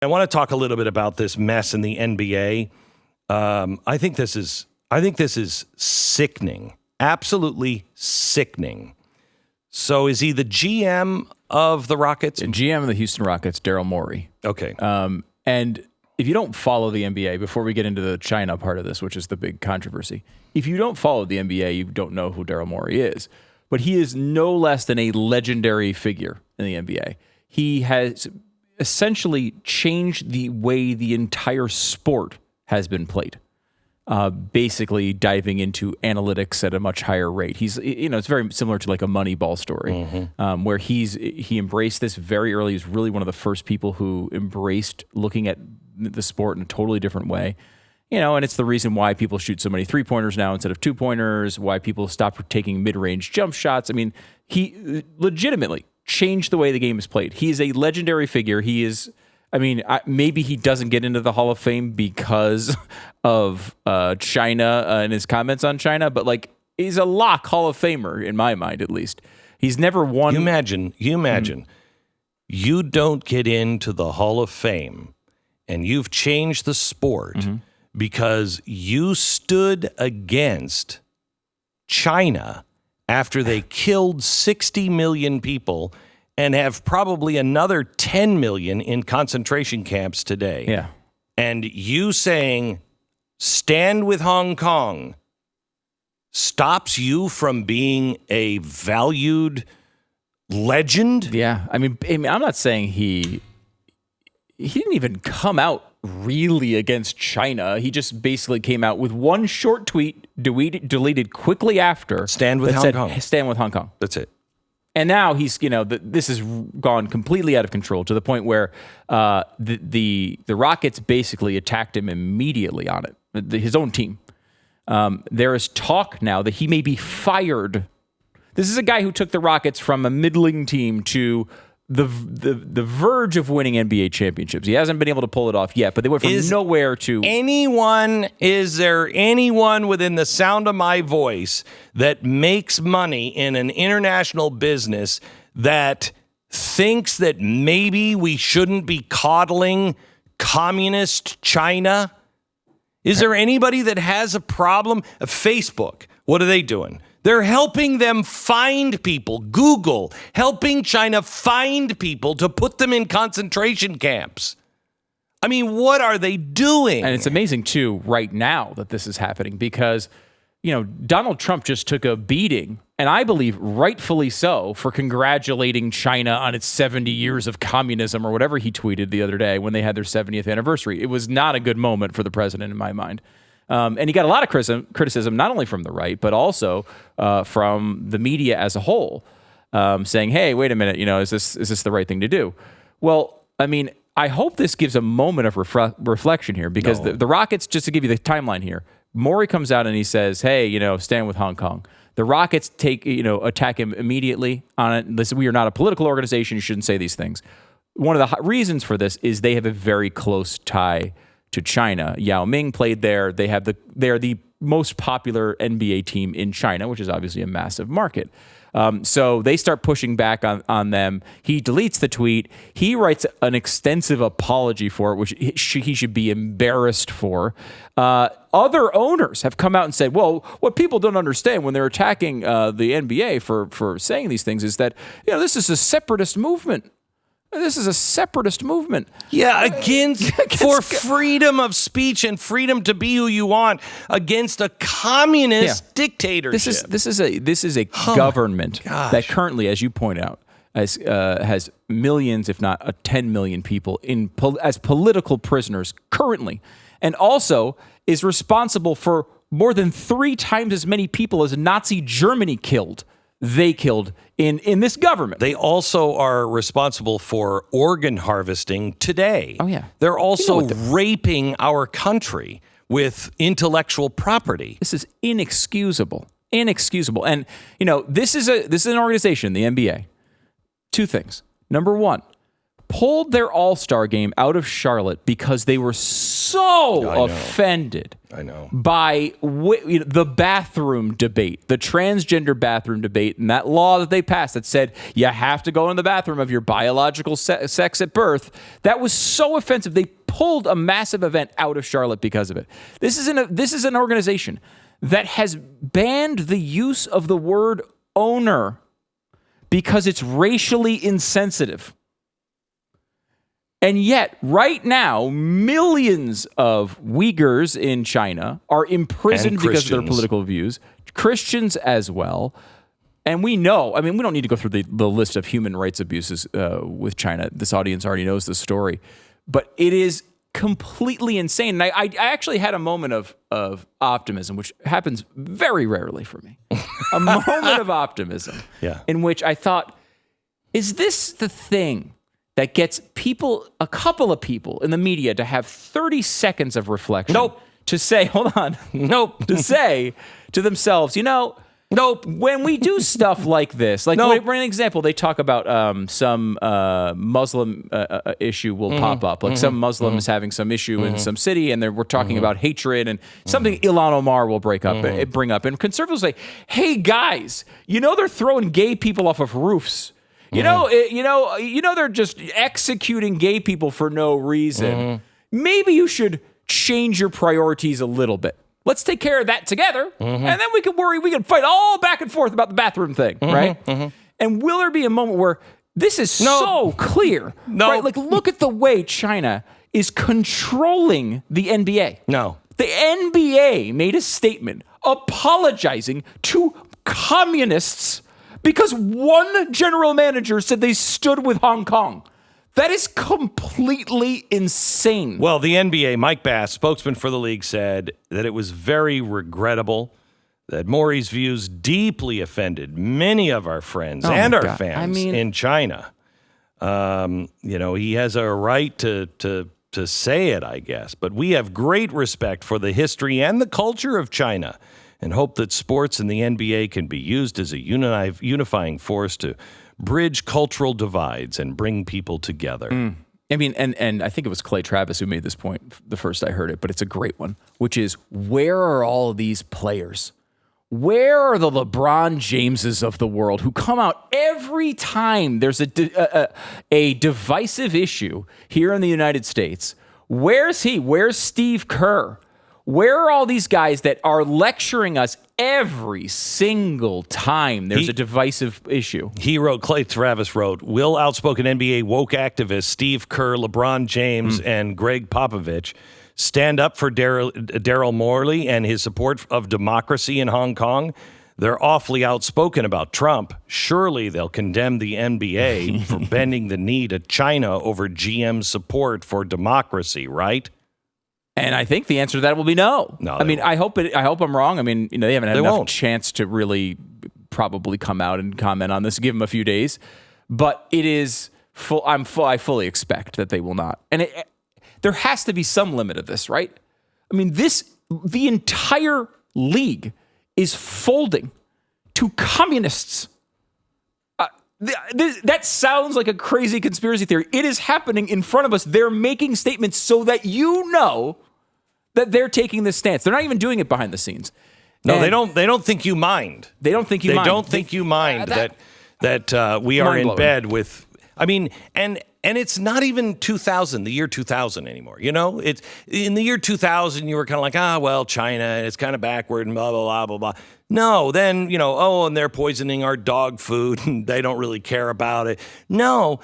I want to talk a little bit about this mess in the NBA. I think this is sickening, absolutely sickening. So is he the GM of the Rockets? GM of the Houston Rockets, Daryl Morey. Okay. And if you don't follow the NBA, before we get into the China part of this, which is the big controversy, if you don't follow the NBA, you don't know who Daryl Morey is. But he is no less than a legendary figure in the NBA. He has essentially changed the way the entire sport has been played. Basically diving into analytics at a much higher rate. He's, it's very similar to like a Moneyball story, where he embraced this very early. He's really one of the first people who embraced looking at the sport in a totally different way. And it's the reason why people shoot so many 3-pointers now instead of 2-pointers, why people stop taking mid-range jump shots. I mean, he legitimately changed the way the game is played. He is a legendary figure. He is, maybe he doesn't get into the Hall of Fame because of China and his comments on China, but like he's a lock Hall of Famer in my mind, at least. He's never won. You imagine, you don't get into the Hall of Fame and you've changed the sport because you stood against China after they killed 60 million people and have probably another 10 million in concentration camps today. Yeah. And you saying, stand with Hong Kong, stops you from being a valued legend? Yeah. I'm not saying he didn't even come out really against China. He just basically came out with one short tweet, deleted quickly after. Stand with Hong Kong. Stand with Hong Kong. That's it. And now he's, this has gone completely out of control to the point where the Rockets basically attacked him immediately on it, his own team. There is talk now that he may be fired. This is a guy who took the Rockets from a middling team to the verge of winning NBA championships. He hasn't been able to pull it off yet, but they went from nowhere to... Is there anyone within the sound of my voice that makes money in an international business that thinks that maybe we shouldn't be coddling communist China? Is there anybody that has a problem? Facebook, what are they doing? They're helping them find people. Google, helping China find people to put them in concentration camps. I mean, what are they doing? And it's amazing, too, right now that this is happening because, Donald Trump just took a beating, and I believe rightfully so, for congratulating China on its 70 years of communism or whatever he tweeted the other day when they had their 70th anniversary. It was not a good moment for the president in my mind. And he got a lot of criticism, not only from the right, but also from the media as a whole, saying, hey, wait a minute, is this the right thing to do? Well, I hope this gives a moment of reflection here because the Rockets, just to give you the timeline here, Morey comes out and he says, hey, stand with Hong Kong. The Rockets attack him immediately on it. Listen, we are not a political organization. You shouldn't say these things. One of the reasons for this is they have a very close tie to China. Yao Ming played there. They are the most popular NBA team in China, which is obviously a massive market. So they start pushing back on them. He deletes the tweet. He writes an extensive apology for it, which he should be embarrassed for. Other owners have come out and said, well, what people don't understand when they're attacking the NBA for saying these things is that, this is a separatist movement. This is a separatist movement. Yeah, for freedom of speech and freedom to be who you want against a communist dictatorship. This is a government that currently, as you point out, has millions, if not 10 million people as political prisoners currently, and also is responsible for more than 3 times as many people as Nazi Germany killed. They killed in this government. They also are responsible for organ harvesting today. Oh, yeah. They're also raping our country with intellectual property. This is inexcusable. Inexcusable. And, this is an organization, the NBA. 2 things. Number 1, pulled their All-Star game out of Charlotte because they were so offended by the bathroom debate, the transgender bathroom debate, and that law that they passed that said you have to go in the bathroom of your biological sex at birth. That was so offensive. They pulled a massive event out of Charlotte because of it. This is an organization that has banned the use of the word owner because it's racially insensitive. And yet, right now, millions of Uyghurs in China are imprisoned because of their political views, Christians as well. And we know, I mean, we don't need to go through the list of human rights abuses with China. This audience already knows the story. But it is completely insane. And I actually had a moment of optimism, which happens very rarely for me. A moment of optimism in which I thought, is this the thing that gets a couple of people in the media to have 30 seconds of reflection? Nope. To say, hold on. Nope. To say to themselves, nope. When we do stuff like this, like for an example, they talk about some Muslim issue will pop up. Like some Muslim is having some issue in some city, and we're talking about hatred and something Ilhan Omar will bring up. And conservatives say, hey, guys, they're throwing gay people off of roofs. They're just executing gay people for no reason. Maybe you should change your priorities a little bit. Let's take care of that together, and then we can fight all back and forth about the bathroom thing, right? And will there be a moment where this is so clear? Right? Like, look at the way China is controlling the NBA. No. The NBA made a statement apologizing to communists because one general manager said they stood with Hong Kong. That is completely insane. Well, the NBA, Mike Bass, spokesman for the league, said that it was very regrettable that Morey's views deeply offended many of our friends and our fans in China. He has a right to say it, I guess. But we have great respect for the history and the culture of China and hope that sports and the NBA can be used as a unifying force to bridge cultural divides and bring people together. I mean, and I think it was Clay Travis who made this point the first I heard it, but it's a great one, which is, where are all these players? Where are the LeBron Jameses of the world who come out every time there's a divisive issue here in the United States? Where's he? Where's Steve Kerr? Where are all these guys that are lecturing us every single time there's a divisive issue? Clay Travis wrote, will outspoken NBA woke activists Steve Kerr, LeBron James, and Greg Popovich stand up for Daryl Morey and his support of democracy in Hong Kong? They're awfully outspoken about Trump. Surely they'll condemn the NBA for bending the knee to China over GM's support for democracy, right? And I think the answer to that will be no. I mean, I hope I'm wrong. I mean, they haven't had enough chance to really probably come out and comment on this. Give them a few days, but it is full. I fully expect that they will not. And there has to be some limit of this, right? I mean, the entire league is folding to communists. That sounds like a crazy conspiracy theory. It is happening in front of us. They're making statements so that that they're taking this stance. They're not even doing it behind the scenes. No, they don't think you mind. They don't think you mind. They don't think you mind that we are in bed with. I mean, and it's not even the year 2000 anymore. It's in the year 2000. You were kind of like, China, it's kind of backward and blah, blah, blah, blah, blah. No, then, and they're poisoning our dog food and they don't really care about it. No,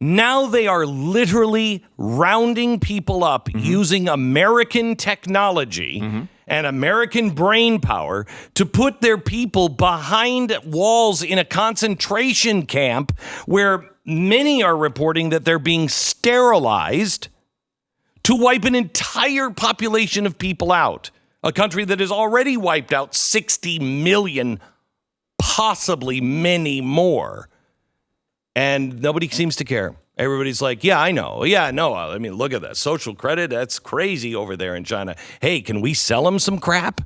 now they are literally rounding people up using American technology and American brain power to put their people behind walls in a concentration camp where many are reporting that they're being sterilized to wipe an entire population of people out. A country that has already wiped out 60 million, possibly many more. And nobody seems to care. Everybody's like, yeah, I know. Yeah, no. I mean, look at that. Social credit, that's crazy over there in China. Hey, can we sell them some crap?